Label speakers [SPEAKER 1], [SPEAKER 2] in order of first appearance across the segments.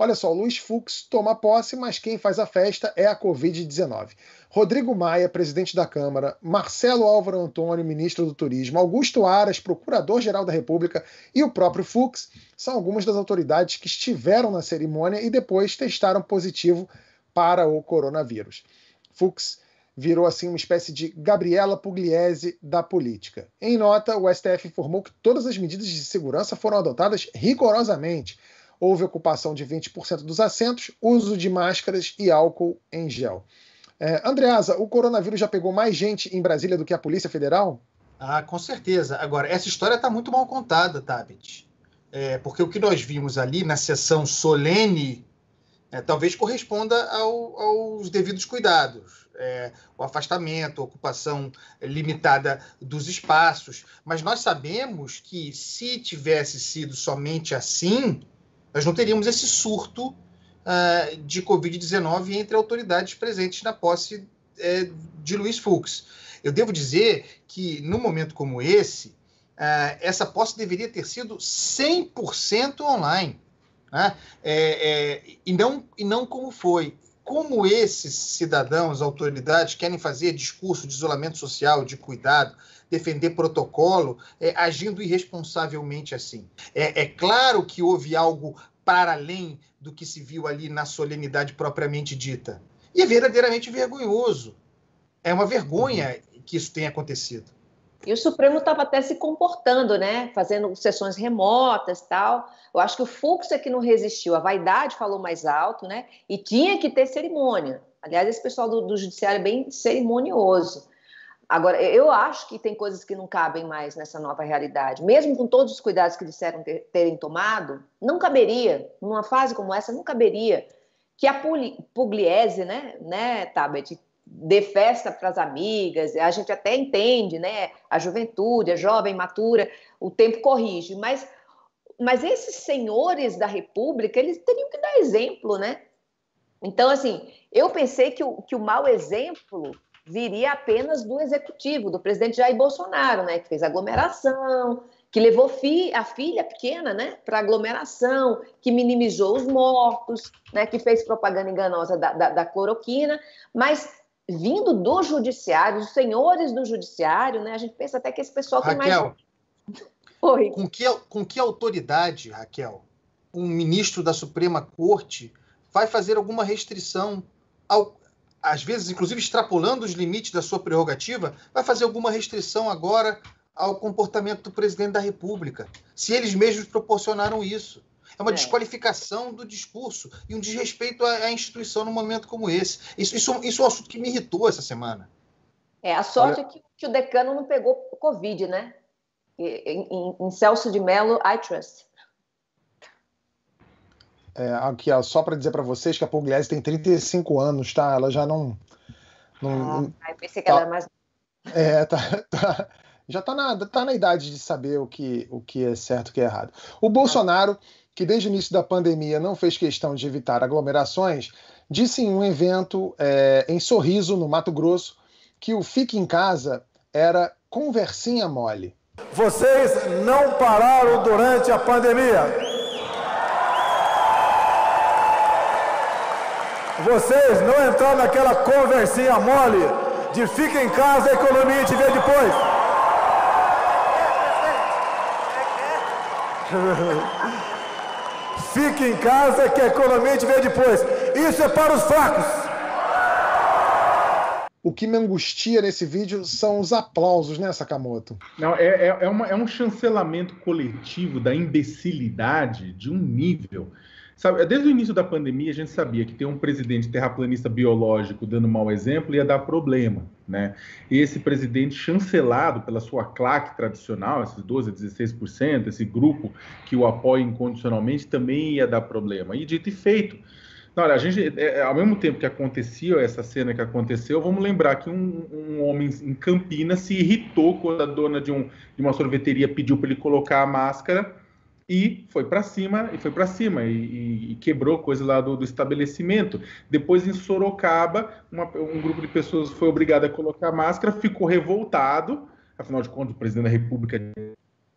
[SPEAKER 1] Olha só, Luiz Fux toma posse, mas quem faz a festa é a Covid-19. Rodrigo Maia, presidente da Câmara, Marcelo Álvaro Antônio, ministro do Turismo, Augusto Aras, procurador-geral da República, e o próprio Fux são algumas das autoridades que estiveram na cerimônia e depois testaram positivo para o coronavírus. Fux virou assim uma espécie de Gabriela Pugliese da política. Em nota, o STF informou que todas as medidas de segurança foram adotadas rigorosamente. Houve ocupação de 20% dos assentos, uso de máscaras e álcool em gel. Andreasa, o coronavírus já pegou mais gente em Brasília do que a Polícia Federal?
[SPEAKER 2] Ah, com certeza. Agora, essa história está muito mal contada, Tabet. Porque o que nós vimos ali na sessão solene talvez corresponda aos devidos cuidados. O afastamento, a ocupação limitada dos espaços. Mas nós sabemos que, se tivesse sido somente assim, nós não teríamos esse surto de Covid-19 entre autoridades presentes na posse de Luiz Fux. Eu devo dizer que, num momento como esse, essa posse deveria ter sido 100% online. Né? E não como foi. Como esses cidadãos, autoridades, querem fazer discurso de isolamento social, de cuidado, defender protocolo, agindo irresponsavelmente assim. É claro que houve algo para além do que se viu ali na solenidade propriamente dita. E é verdadeiramente vergonhoso. É uma vergonha que isso tenha acontecido.
[SPEAKER 3] E o Supremo estava até se comportando, né? Fazendo sessões remotas e tal. Eu acho que o Fux é que não resistiu. A vaidade falou mais alto, né? E tinha que ter cerimônia. Aliás, esse pessoal do judiciário é bem cerimonioso. Agora, eu acho que tem coisas que não cabem mais nessa nova realidade. Mesmo com todos os cuidados que disseram terem tomado, não caberia, numa fase como essa, não caberia que a Pugliese, né, Tabet, dê festa para as amigas. A gente até entende, né, a juventude, a jovem, matura, o tempo corrige. Mas esses senhores da República, eles teriam que dar exemplo, né? Então, assim, eu pensei que o mau exemplo viria apenas do executivo, do presidente Jair Bolsonaro, né, que fez aglomeração, que levou a filha pequena, né, para aglomeração, que minimizou os mortos, né, que fez propaganda enganosa da cloroquina, mas vindo do judiciário, os senhores do judiciário, né, a gente pensa até que esse pessoal tem mais...
[SPEAKER 2] Raquel,
[SPEAKER 3] Oi.
[SPEAKER 2] Com que autoridade, Raquel, um ministro da Suprema Corte vai fazer alguma restrição às vezes, inclusive extrapolando os limites da sua prerrogativa, vai fazer alguma restrição agora ao comportamento do presidente da República, se eles mesmos proporcionaram isso. É uma desqualificação do discurso e um desrespeito à instituição num momento como esse. Isso é um assunto que me irritou essa semana.
[SPEAKER 3] A sorte é que o decano não pegou Covid, né? Em Celso de Mello, I trust.
[SPEAKER 1] Aqui, só para dizer para vocês que a Pugliese tem 35 anos, tá? Ela já não...
[SPEAKER 3] eu pensei que ela era mais...
[SPEAKER 1] já tá na idade de saber o que é certo e o que é errado. O Bolsonaro, que desde o início da pandemia não fez questão de evitar aglomerações, disse em um evento em Sorriso, no Mato Grosso, que o Fique em Casa era conversinha mole.
[SPEAKER 4] Vocês não pararam durante a pandemia. Vocês não entraram naquela conversinha mole de fica em casa, a economia te vê depois. Fique em casa que a economia te vê depois. Isso é para os fracos.
[SPEAKER 1] O que me angustia nesse vídeo são os aplausos, né, Sakamoto?
[SPEAKER 5] Não, é um chancelamento coletivo da imbecilidade de um nível. Sabe, desde o início da pandemia, a gente sabia que ter um presidente terraplanista biológico dando mau exemplo ia dar problema, né? E esse presidente chancelado pela sua claque tradicional, esses 12% a 16%, esse grupo que o apoia incondicionalmente, também ia dar problema. E dito e feito. Olha, a gente, ao mesmo tempo que acontecia essa cena que aconteceu, vamos lembrar que um homem em Campinas se irritou quando a dona de uma sorveteria pediu para ele colocar a máscara e foi para cima e quebrou coisa lá do estabelecimento. Depois, em Sorocaba, um grupo de pessoas foi obrigado a colocar máscara, ficou revoltado, afinal de contas, o presidente da República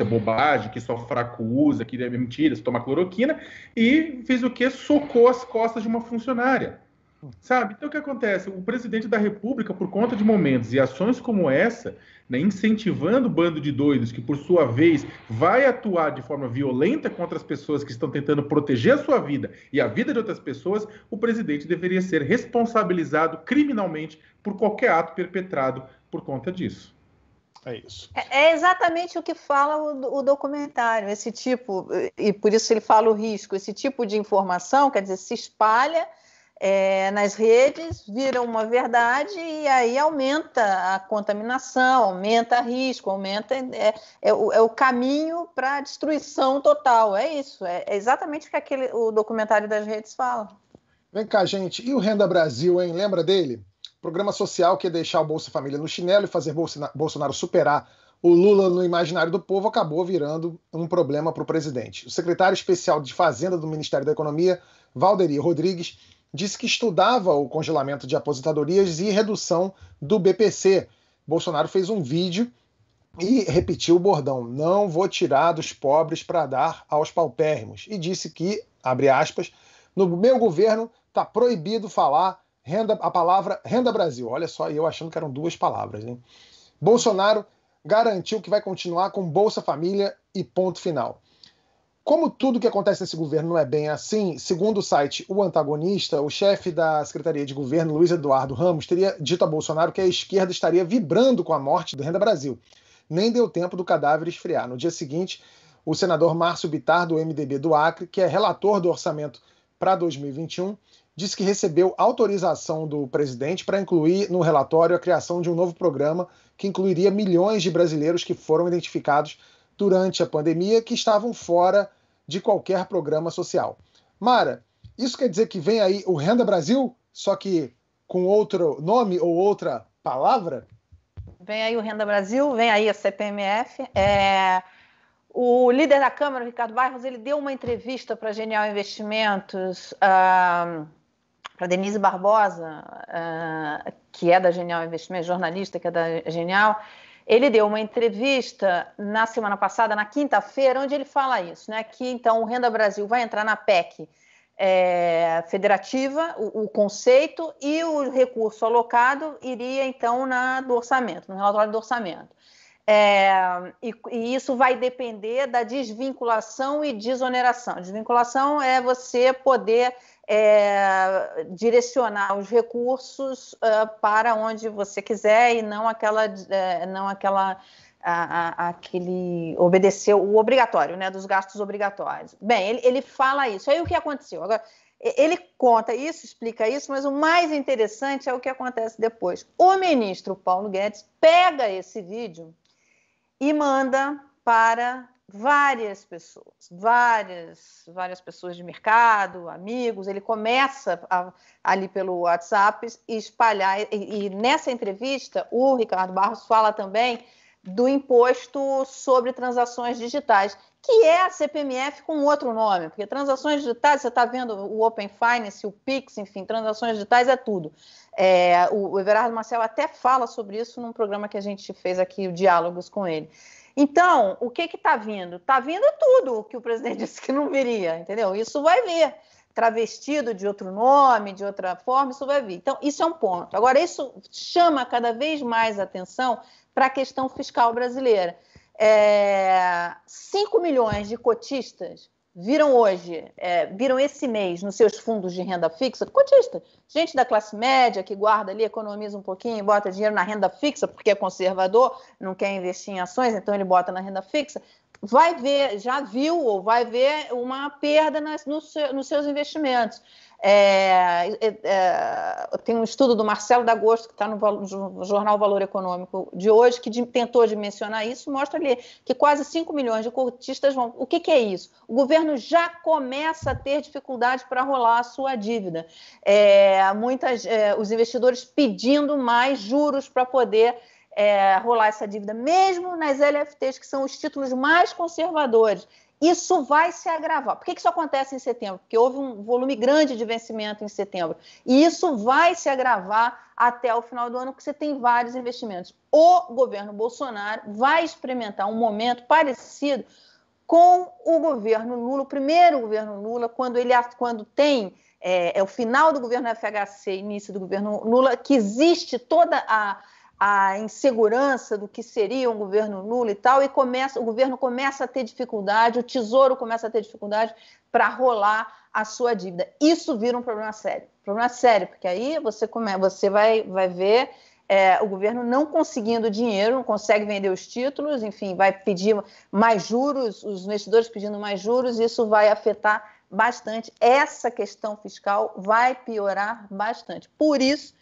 [SPEAKER 5] é bobagem, que só fraco usa, que é mentira, se toma cloroquina, e fez o quê? Socou as costas de uma funcionária. Sabe? Então o que acontece? O presidente da República, por conta de momentos e ações como essa, né, incentivando o bando de doidos que, por sua vez, vai atuar de forma violenta contra as pessoas que estão tentando proteger a sua vida e a vida de outras pessoas, o presidente deveria ser responsabilizado criminalmente por qualquer ato perpetrado por conta disso.
[SPEAKER 1] É isso.
[SPEAKER 3] É exatamente o que fala o documentário, esse tipo, e por isso ele fala o risco, esse tipo de informação, quer dizer, se espalha nas redes, vira uma verdade e aí aumenta a contaminação, aumenta o risco, aumenta o caminho para a destruição total. É isso, é exatamente o que o documentário das redes fala.
[SPEAKER 1] Vem cá, gente, e o Renda Brasil, hein? Lembra dele? Programa social que ia deixar o Bolsa Família no chinelo e fazer Bolsonaro superar o Lula no imaginário do povo, acabou virando um problema para o presidente. O secretário especial de Fazenda do Ministério da Economia, Valderi Rodrigues, disse que estudava o congelamento de aposentadorias e redução do BPC. Bolsonaro fez um vídeo e repetiu o bordão: não vou tirar dos pobres para dar aos paupérrimos. E disse que, abre aspas, no meu governo está proibido falar a palavra Renda Brasil. Olha só, eu achando que eram duas palavras, hein? Bolsonaro garantiu que vai continuar com Bolsa Família e ponto final. Como tudo que acontece nesse governo não é bem assim, segundo o site O Antagonista, o chefe da Secretaria de Governo, Luiz Eduardo Ramos, teria dito a Bolsonaro que a esquerda estaria vibrando com a morte do Renda Brasil. Nem deu tempo do cadáver esfriar. No dia seguinte, o senador Márcio Bittar, do MDB do Acre, que é relator do orçamento para 2021, disse que recebeu autorização do presidente para incluir no relatório a criação de um novo programa que incluiria milhões de brasileiros que foram identificados durante a pandemia que estavam fora de qualquer programa social. Mara, isso quer dizer que vem aí o Renda Brasil, só que com outro nome ou outra palavra?
[SPEAKER 3] Vem aí o Renda Brasil, vem aí a CPMF. O líder da Câmara, Ricardo Barros, ele deu uma entrevista para a Genial Investimentos, para Denise Barbosa, que é da Genial Investimentos, jornalista que é da Genial. Ele deu uma entrevista na semana passada, na quinta-feira, onde ele fala isso, né? Que então o Renda Brasil vai entrar na PEC federativa, o conceito, e o recurso alocado iria então do orçamento, no relatório do orçamento. E isso vai depender da desvinculação e desoneração. Desvinculação é você poder direcionar os recursos para onde você quiser e não aquele obedecer o obrigatório, né, dos gastos obrigatórios. Bem, ele fala isso. Aí o que aconteceu? Agora, ele conta isso, explica isso, mas o mais interessante é o que acontece depois. O ministro Paulo Guedes pega esse vídeo e manda para várias pessoas, várias pessoas de mercado, amigos. Ele começa ali pelo WhatsApp espalhar, e nessa entrevista o Ricardo Barros fala também do imposto sobre transações digitais, que é a CPMF com outro nome, porque transações digitais, você está vendo o Open Finance, o Pix, enfim, transações digitais é tudo. O Everardo Marcel até fala sobre isso num programa que a gente fez aqui, o Diálogos com ele. Então, o que está vindo? Está vindo tudo o que o presidente disse que não viria, entendeu? Isso vai vir. Travestido de outro nome, de outra forma, isso vai vir. Então, isso é um ponto. Agora, isso chama cada vez mais atenção para a questão fiscal brasileira. 5 milhões de cotistas viram esse mês nos seus fundos de renda fixa, cotista, gente da classe média que guarda ali, economiza um pouquinho, bota dinheiro na renda fixa porque é conservador, não quer investir em ações, então ele bota na renda fixa, vai ver, já viu ou vai ver uma perda nos seus investimentos. Tem um estudo do Marcelo D'Agosto, que está no jornal Valor Econômico de hoje, que tentou dimensionar isso, mostra ali que quase 5 milhões de cotistas vão... O que é isso? O governo já começa a ter dificuldade para rolar a sua dívida. Os investidores pedindo mais juros para poder rolar essa dívida, mesmo nas LFTs, que são os títulos mais conservadores.
[SPEAKER 6] Isso vai se agravar. Por que isso acontece em setembro? Porque houve um volume grande de vencimento em setembro. E isso vai se agravar até o final do ano, porque você tem vários investimentos. O governo Bolsonaro vai experimentar um momento parecido com o governo Lula, o primeiro governo Lula, quando tem o final do governo FHC, início do governo Lula, que existe toda a insegurança do que seria um governo Lula e tal, e o governo começa a ter dificuldade, o Tesouro começa a ter dificuldade para rolar a sua dívida. Isso vira um problema sério. Problema sério, porque aí você vai ver o governo não conseguindo dinheiro, não consegue vender os títulos, enfim, vai pedir mais juros, os investidores pedindo mais juros, isso vai afetar bastante. Essa questão fiscal vai piorar bastante. Por isso,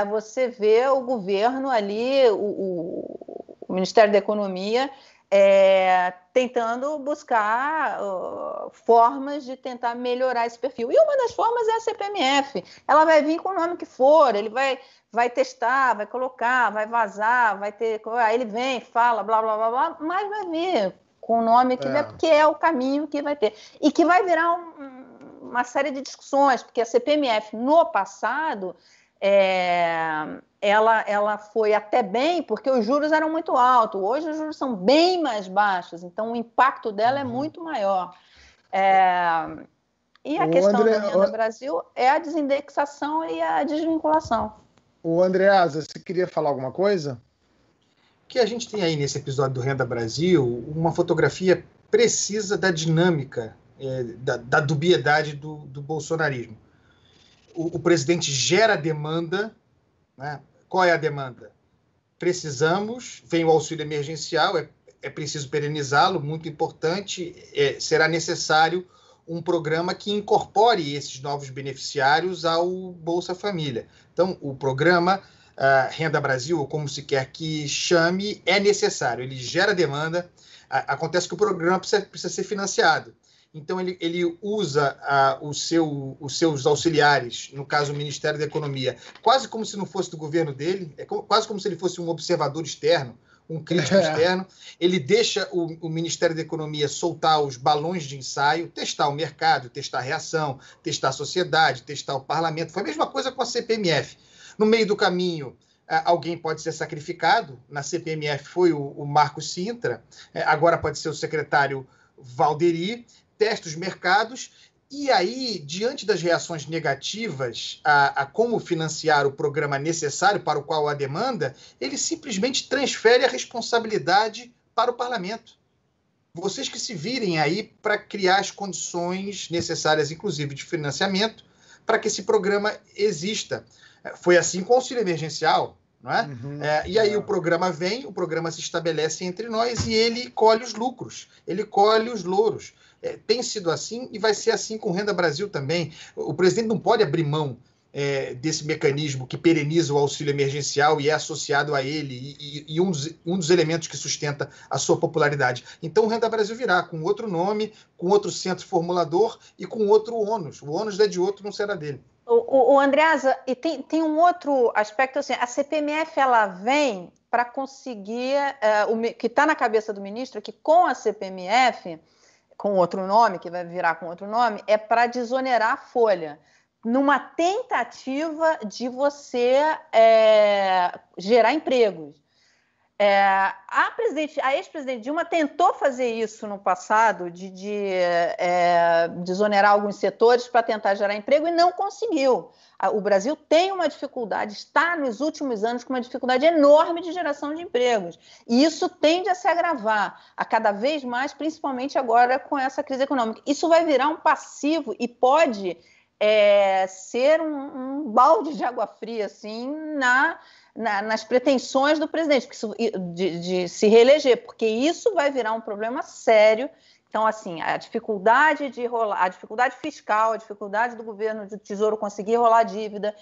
[SPEAKER 6] você vê o governo ali, o Ministério da Economia, tentando buscar formas de tentar melhorar esse perfil. E uma das formas é a CPMF. Ela vai vir com o nome que for, ele vai testar, vai colocar, vai vazar, vai ter... Aí ele vem, fala, blá, blá, blá, blá, mas vai vir com o nome que vier, porque é o caminho que vai ter. E que vai virar uma série de discussões, porque a CPMF, no passado... ela foi até bem, porque os juros eram muito altos. Hoje os juros são bem mais baixos, então o impacto dela é muito maior. E a questão da Renda Brasil é a desindexação e a desvinculação.
[SPEAKER 1] O Andreasa, você queria falar alguma coisa?
[SPEAKER 2] Que a gente tem aí nesse episódio do Renda Brasil uma fotografia precisa da dinâmica, da dubiedade do bolsonarismo. O presidente gera demanda, né? Qual é a demanda? Precisamos, vem o auxílio emergencial, é preciso perenizá-lo, muito importante, será necessário um programa que incorpore esses novos beneficiários ao Bolsa Família. Então, o programa Renda Brasil, ou como se quer que chame, é necessário, ele gera demanda, acontece que o programa precisa ser financiado. Então, ele usa os seus auxiliares, no caso, o Ministério da Economia, quase como se não fosse do governo dele, quase como se ele fosse um observador externo, um crítico externo. Ele deixa o Ministério da Economia soltar os balões de ensaio, testar o mercado, testar a reação, testar a sociedade, testar o parlamento. Foi a mesma coisa com a CPMF. No meio do caminho, alguém pode ser sacrificado. Na CPMF foi o Marcos Sintra, agora pode ser o secretário Valderi. Testa os mercados, e aí, diante das reações negativas a como financiar o programa necessário para o qual há demanda, ele simplesmente transfere a responsabilidade para o parlamento. Vocês que se virem aí para criar as condições necessárias, inclusive de financiamento, para que esse programa exista. Foi assim com o auxílio emergencial, não é? E aí o programa vem, o programa se estabelece entre nós e ele colhe os lucros, ele colhe os louros. Tem sido assim e vai ser assim com o Renda Brasil também. O presidente não pode abrir mão desse mecanismo que pereniza o auxílio emergencial e é associado a ele e um dos elementos que sustenta a sua popularidade. Então o Renda Brasil virá com outro nome, com outro centro formulador e com outro ônus. O ônus é de outro, não será dele.
[SPEAKER 6] O Andreasa, e tem um outro aspecto, assim, a CPMF ela vem para conseguir, o que está na cabeça do ministro, que com a CPMF, com outro nome, que vai virar com outro nome, é para desonerar a folha, numa tentativa de você gerar empregos. A ex-presidente Dilma tentou fazer isso no passado, de desonerar alguns setores para tentar gerar emprego e não conseguiu. O Brasil tem uma dificuldade, está nos últimos anos com uma dificuldade enorme de geração de empregos. E isso tende a se agravar a cada vez mais, principalmente agora com essa crise econômica. Isso vai virar um passivo e pode ser um balde de água fria assim, nas pretensões do presidente de se reeleger, porque isso vai virar um problema sério. Então, assim, a dificuldade de rolar, a dificuldade fiscal, a dificuldade do governo do Tesouro conseguir rolar dívida,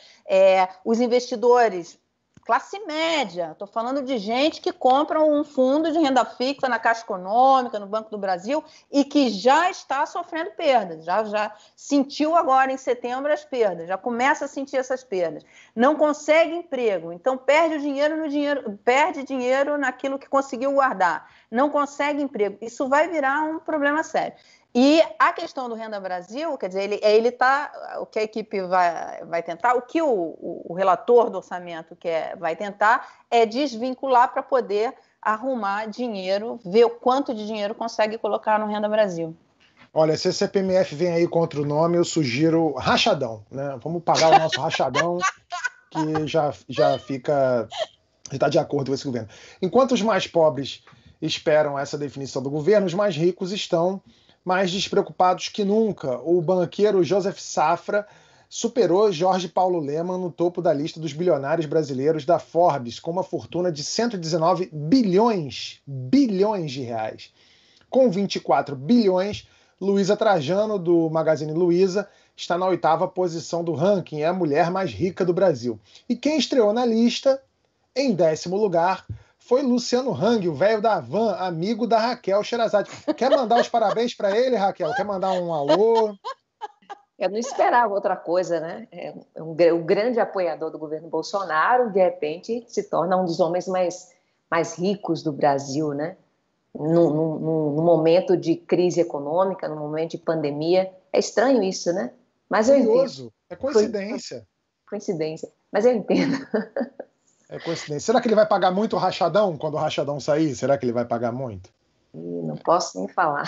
[SPEAKER 6] os investidores, classe média, estou falando de gente que compra um fundo de renda fixa na Caixa Econômica, no Banco do Brasil, e que já está sofrendo perdas, já sentiu agora em setembro as perdas, já começa a sentir essas perdas. Não consegue emprego, então perde dinheiro naquilo que conseguiu guardar. não consegue emprego. Isso vai virar um problema sério. E a questão do Renda Brasil, quer dizer, o que a equipe vai tentar, o que o relator do orçamento vai tentar é desvincular para poder arrumar dinheiro, ver o quanto de dinheiro consegue colocar no Renda Brasil.
[SPEAKER 1] Olha, se a CPMF vem aí contra o nome, eu sugiro rachadão, né? Vamos pagar o nosso rachadão, que já está de acordo com esse governo. Enquanto os mais pobres esperam essa definição do governo, os mais ricos estão mais despreocupados que nunca. O banqueiro Joseph Safra superou Jorge Paulo Lemann no topo da lista dos bilionários brasileiros da Forbes, com uma fortuna de 119 bilhões de reais. Com 24 bilhões, Luísa Trajano, do Magazine Luiza, está na 8ª posição do ranking, é a mulher mais rica do Brasil. E quem estreou na lista, em 10º lugar, foi Luciano Hang, o velho da Havan, amigo da Raquel Sherazade. Quer mandar os parabéns para ele, Raquel? Quer mandar um alô?
[SPEAKER 3] Eu não esperava outra coisa, né? Um grande apoiador do governo Bolsonaro, de repente, se torna um dos homens mais ricos do Brasil, né? Num momento de crise econômica, num momento de pandemia. É estranho isso, né? Mas eu entendo.
[SPEAKER 1] É coincidência.
[SPEAKER 3] Coincidência. Mas eu entendo.
[SPEAKER 1] É coincidência. Será que ele vai pagar muito o rachadão quando o rachadão sair? Será que ele vai pagar muito?
[SPEAKER 3] Não posso nem falar.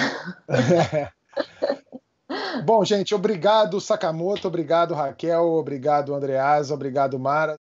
[SPEAKER 1] Bom, gente, obrigado, Sakamoto, obrigado, Raquel, obrigado, Andreasa, obrigado, Mara.